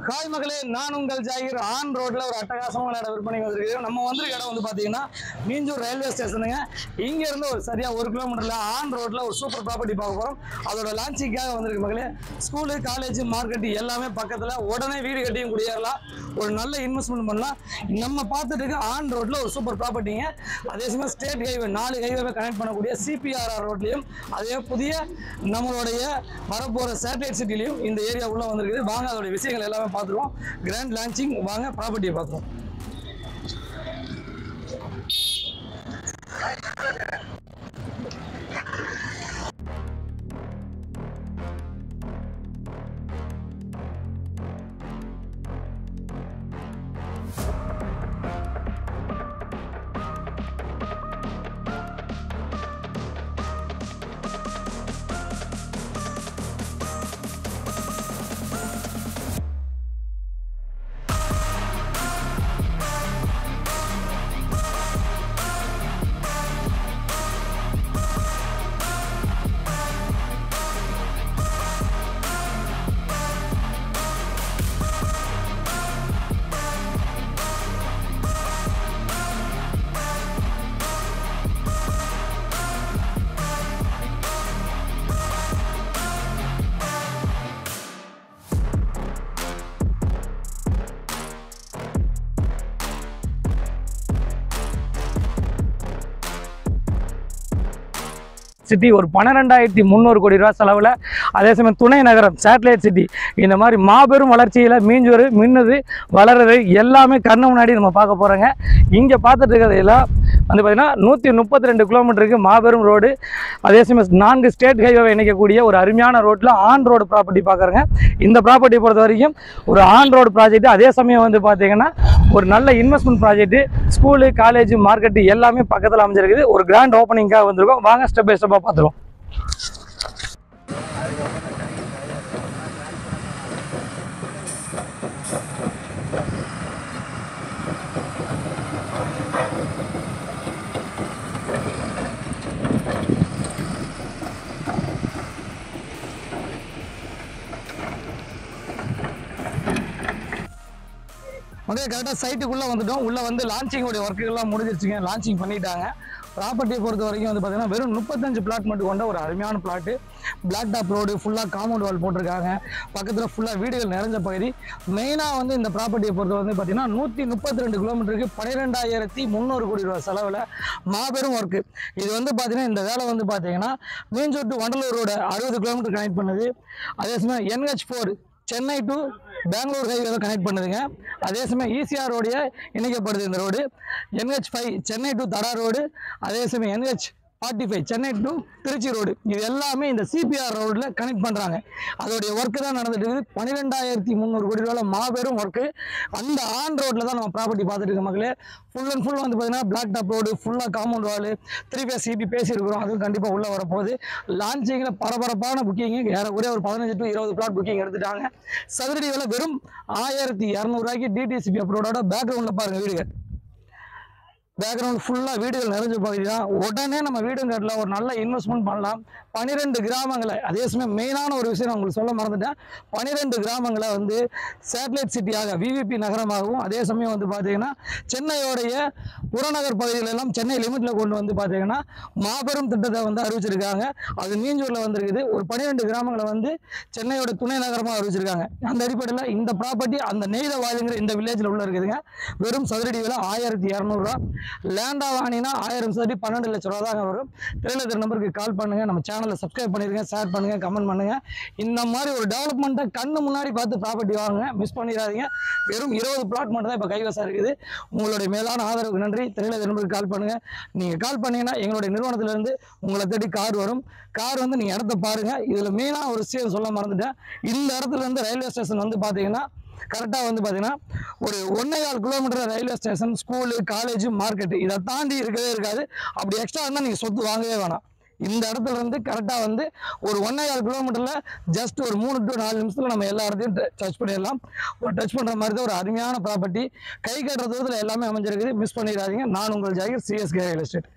Hi மகளே, நான் உங்கள் ஜாகிர். ஆன் ரோட்ல ஒரு அட்டகாசமான இடம் விற்பனை வந்திருக்கோம். நம்ம வந்திருக்க இடம் வந்து பாத்தீங்கன்னா மீஞ்சூர் ரயில்வே ஸ்டேஷனுங்க. இங்க இருந்து ஒரு சரியா 1 கிலோமீட்டர்ல ஆன் ரோட்ல ஒரு சூப்பர் ப்ராப்பர்ட்டி பார்க்க போறோம். அதோட லான்ச்சிங்காக வந்திருக்கு மகளே. ஸ்கூலு, காலேஜ், மார்க்கெட் எல்லாமே பக்கத்துல. உடனே வீடு கட்டியும் குடியேறலாம். ஒரு நல்ல இன்வெஸ்ட்மெண்ட் பண்ணலாம். நம்ம பார்த்துட்டு இருக்க ஆன் ரோட்ல ஒரு சூப்பர் ப்ராப்பர்ட்டிங்க. அதே சமயம் ஸ்டேட் ஹைவே 4 ஹைவே கனெக்ட் பண்ணக்கூடிய CPRR ரோட்லயும், அதே புதிய நம்மளுடைய வரப்போற சேட்டலைட் சிட்டிலையும் இந்த ஏரியா உள்ள வந்திருக்குது. வாங்க அதோட விஷயங்கள் எல்லாமே பார்த்துருவோம். கிராண்ட் லான்ச்சிங், வாங்க ப்ராப்பர்ட்டியை பார்த்துருவோம். சிட்டி ஒரு 12,300 கோடி ரூபா செலவில், அதே சமயம் துணை நகரம் சேட்டலைட் சிட்டி, இந்த மாதிரி மாபெரும் வளர்ச்சியில் மீஞ்சூர் மின்னுது, வளருது, எல்லாமே கண்ணு முன்னாடி நம்ம பார்க்க போகிறோங்க. இங்கே பார்த்துட்டு இருக்கிறது எல்லாம் வந்து பார்த்திங்கன்னா 132 கிலோமீட்டருக்கு மாபெரும் ரோடு, அதே சமயம் 4 ஸ்டேட் ஹைவே இணைக்கக்கூடிய ஒரு அருமையான ரோட்டில் ஆன் ரோடு ப்ராப்பர்ட்டி பார்க்குறேங்க. இந்த ப்ராப்பர்ட்டி பொறுத்த வரைக்கும் ஒரு ஆன் ரோடு ப்ராஜெக்ட், அதே சமயம் வந்து பார்த்திங்கன்னா ஒரு நல்ல investment project. School, college, market எல்லாமே பக்கத்தில் அமைஞ்சிருக்குது. ஒரு கிராண்ட் ஓப்பனிங்காக வந்திருக்கோம். வாங்க ஸ்டெப் பை ஸ்டெப்பாக பார்த்துருவோம். ஓகே, கரெக்டாக சைட்டுக்குள்ளே வந்துட்டோம். உள்ளே வந்து லான்ச்சிங்கோடைய ஒர்க்குகள்லாம் முடிஞ்சிருச்சுங்க. லான்ச்சிங் பண்ணிட்டாங்க. ப்ராப்பர்ட்டியை பொறுத்த வரைக்கும் வந்து பார்த்தீங்கன்னா வெறும் 35 பிளாட் மட்டும் கொண்ட ஒரு அருமையான பிளாட்டு. பிளாக் டாப் ரோடு, ஃபுல்லாக காம்பவுண்ட் வால் போட்டிருக்காங்க. பக்கத்தில் ஃபுல்லாக வீடுகள் நிறைஞ்ச பகுதி. மெயினாக வந்து இந்த ப்ராப்பர்ட்டியை பொறுத்த வந்து பார்த்தீங்கன்னா 132 கிலோமீட்டருக்கு 12,300 கோடி ரூபா செலவில் மாபெரும் ஒர்க்கு. இது வந்து பார்த்தீங்கன்னா இந்த வேலை வந்து பார்த்தீங்கன்னா Minjur to Vandalur road 60 kilometre connect பண்ணுது. அதே சமயம் NH4 Chennai to Bangalore highway connect பண்ணுதுங்க. அதே சமயம் ECR ரோடைய இணைக்கப்படுது இந்த road. NH5 Chennai to Tada road, அதே சமயம் NH45 Chennai to Trichy road, இது எல்லாமே இந்த CPR ரோடில் கனெக்ட் பண்ணுறாங்க. அதோடைய ஒர்க்கு தான் நடந்துட்டு இருக்குது. 12,300 கோடி ரூபாயில் மாபெரும் ஒர்க்கு. அந்த ஆன் ரோட்டில் தான் நம்ம ப்ராப்பர்ட்டி பார்த்துட்டு இருக்க மக்களே. ஃபுல் அண்ட் ஃபுல் வந்து பார்த்தீங்கன்னா பிளாக் டாப் ரோடு, ஃபுல்லாக காம்பவுண்ட் வால், 3 phase CP பேசியிருக்கிறோம். அதுவும் கண்டிப்பாக உள்ளே வரப்போகுது. லான்ச்சிங்கில் பரபரப்பான புக்கிங்கு. ஏறக்குறைய ஒரு 15 to 20 பிளாட் புக்கிங் எடுத்துட்டாங்க. சதுரடி விலை வெறும் 1,200 ரூபாய்க்கு DTCP அப்ரோடோட பேக்ரவுண்டில் பாருங்கள் வீடுகள். பேக்ரவுண்ட் ஃபுல்லாக வீடுகள் நிறைஞ்ச பகுதி தான். உடனே நம்ம வீடுங்கிறதுல ஒரு நல்ல இன்வெஸ்ட்மெண்ட் பண்ணலாம். 12 கிராமங்களை, அதே சமயம் மெயினான ஒரு விஷயம் நான் உங்களுக்கு சொல்ல மறந்துட்டேன். 12 கிராமங்களை வந்து சேட்டலைட் சிட்டியாக, VVP நகரமாகவும், அதே சமயம் வந்து பார்த்தீங்கன்னா சென்னையோடைய புறநகர் பகுதிகளெல்லாம் சென்னை லிமிட்டில் கொண்டு வந்து பார்த்தீங்கன்னா மாபெரும் திட்டத்தை வந்து அறிவிச்சிருக்காங்க. அது மீஞ்சூரில் வந்துருக்குது. ஒரு 12 கிராமங்களை வந்து சென்னையோட துணை நகரமாக அறிவிச்சிருக்காங்க. அந்த அடிப்படையில் இந்த ப்ராப்பர்ட்டி அந்த நெய்தவாலிங்கிற இந்த வில்லேஜில் உள்ள இருக்குதுங்க. வெறும் சதுரடி விலை 1,200 ரூபா. லேண்டாக வாங்கினா 1000 சதுரடி 12 லட்ச ரூபா தாங்க வரும். திரையில நம்பருக்கு கால் பண்ணுங்கள். நம்ம சேனலை சப்ஸ்கிரைப் பண்ணிடுங்க, ஷேர் பண்ணுங்கள், கமெண்ட் பண்ணுங்கள். இந்த மாதிரி ஒரு டெவலப்மெண்ட்டை கண்ணு முன்னாடி பார்த்து ப்ராப்பர்ட்டி வாங்குங்க, மிஸ் பண்ணிடாதீங்க. வெறும் 20 பிளாட் மட்டும் தான் இப்போ கைவசம் இருக்குது. உங்களுடைய மேலான ஆதரவுக்கு நன்றி. திரையில நம்பருக்கு கால் பண்ணுங்கள். நீங்கள் கால் பண்ணிங்கன்னா எங்களுடைய நிறுவனத்திலேருந்து உங்களை தேடி கார் வரும். கார் வந்து நீங்கள் இடத்த பாருங்கள். இதில் மெயினாக ஒரு விஷயம் சொல்ல மறந்துட்டேன். இந்த இடத்துலேருந்து ரயில்வே ஸ்டேஷன் வந்து பார்த்தீங்கன்னா கரெக்டாக வந்து பார்த்தீங்கன்னா ஒரு 1.25 kilometre railway station, school, college, market, இதை தாண்டி இருக்கவே இருக்காது. அப்படி எக்ஸ்ட்ரா இருந்தால் நீங்கள் சொத்து வாங்கவே வேணாம். இந்த இடத்துல இருந்து கரெக்டாக வந்து ஒரு 1.25 கிலோமீட்டரில் ஜஸ்ட் ஒரு 3 to 4 நிமிஷத்தில் நம்ம எல்லா இடத்தையும் டச் பண்ணிடலாம். ஒரு டச் பண்ணுற மாதிரி தான் ஒரு அருமையான ப்ராப்பர்ட்டி. கை கட்டுற தூரத்தில் எல்லாமே அமைஞ்சிருக்குது. மிஸ் பண்ணிடாதீங்க. நான் உங்கள் ஜாகிர், CSK ரியல் எஸ்டேட்.